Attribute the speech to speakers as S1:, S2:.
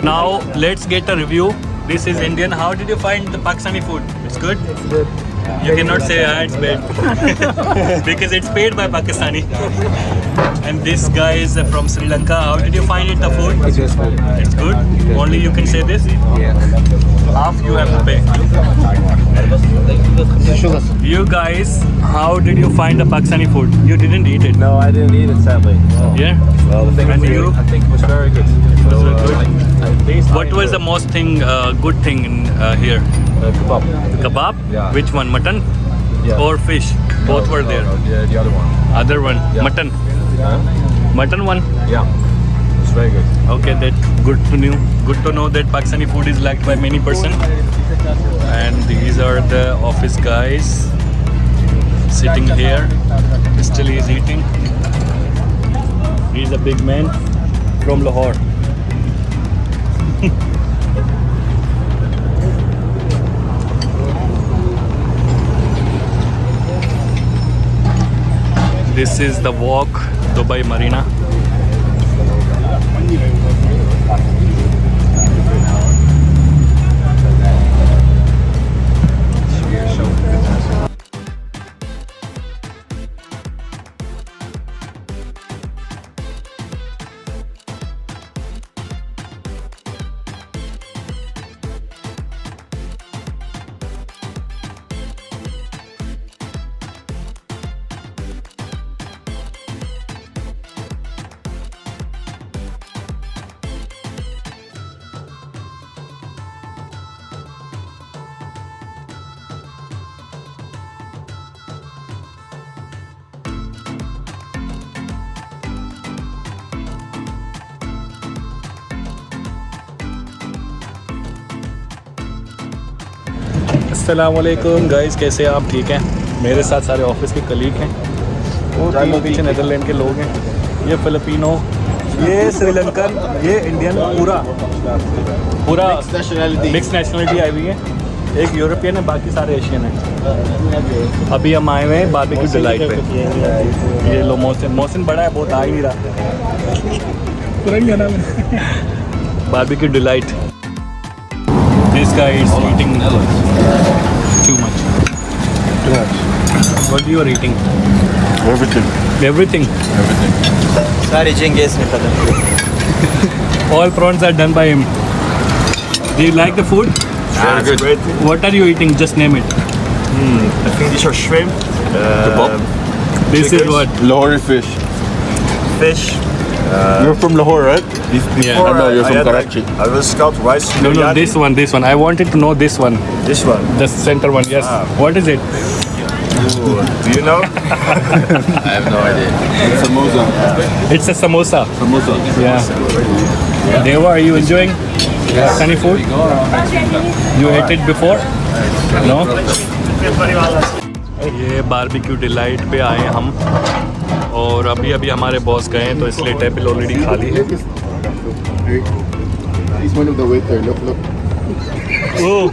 S1: Now let's get a review. This is Indian. How did you find the Pakistani food? It's good?
S2: It's good.
S1: You cannot say it's bad because it's paid by Pakistani. And this guy is from Sri Lanka. How did you find it, the food?
S2: It's just good.
S1: It's good? Only you can say this?
S2: Yeah.
S1: Half you have to pay. You guys, how did you find the Pakistani food? You didn't eat it?
S2: No, I didn't eat it sadly.
S1: Yeah?
S2: Well, the thing
S1: And
S2: was,
S1: you?
S2: I think it was very good.
S1: Was it good? What was the
S2: the
S1: most good thing in here?
S2: kebab?
S1: Kebab?
S2: Yeah.
S1: Which one? Mutton
S2: Yeah.
S1: or fish? Both were there.
S2: No, the other one.
S1: Other one?
S2: Yeah.
S1: Mutton.
S2: Huh?
S1: Mutton one?
S2: Yeah. It's very good.
S1: Okay, that's good to know. Good to know that Pakistani food is liked by many person. And these are the office guys sitting here. Still he's eating. He's a big man from Lahore. This is the walk, Dubai Marina. अस्सलामुअलैकुम guys, कैसे हैं आप? ठीक हैं? मेरे साथ सारे office के कलीग हैं। वो तीनों पीछे नीदरलैंड के लोग हैं। ये फिलिपिनो, ये श्रीलंकन, ये इंडियन, पूरा मिक्स नेशनलिटी आई हुई है। एक यूरोपियन है, बाकी सारे एशियन हैं। अभी हम आए हुए हैं बारबेक्यू डिलाइट पे। ये लो मोहसिन बड़ा है, बहुत आ ही नहीं रहा। Barbecue delight. This guy is eating too much. What you are eating?
S3: Everything.
S1: Everything.
S2: Sorry, Genghis ne pata.
S1: All prawns are done by him. Do you like the food?
S3: Very good.
S2: Great.
S1: What are you eating? Just name it.
S2: I think these are shrimp.
S3: Kebab.
S1: This is
S2: Chickens.
S1: what?
S3: Lahori fish.
S2: Fish.
S3: You're from Lahore, right?
S1: Yeah.
S3: I know, you're
S2: I
S3: from
S2: had
S3: Karachi.
S2: I was scout rice.
S1: No,
S2: biryani.
S1: this one. I wanted to know this one.
S2: This one.
S1: The center one. Yes. What is it?
S2: Ooh, do you know?
S3: I have no idea. Samosa.
S1: It's a samosa.
S3: Samosa.
S1: Yeah. Deva, are you enjoying Pakistani food? You ate it before? No? ये barbecue delight पे आए हम और अभी हमारे boss गए हैं तो इसलिए टेबल ऑलरेडी खाली है।
S3: He's one of the waiter. Look.
S1: Oh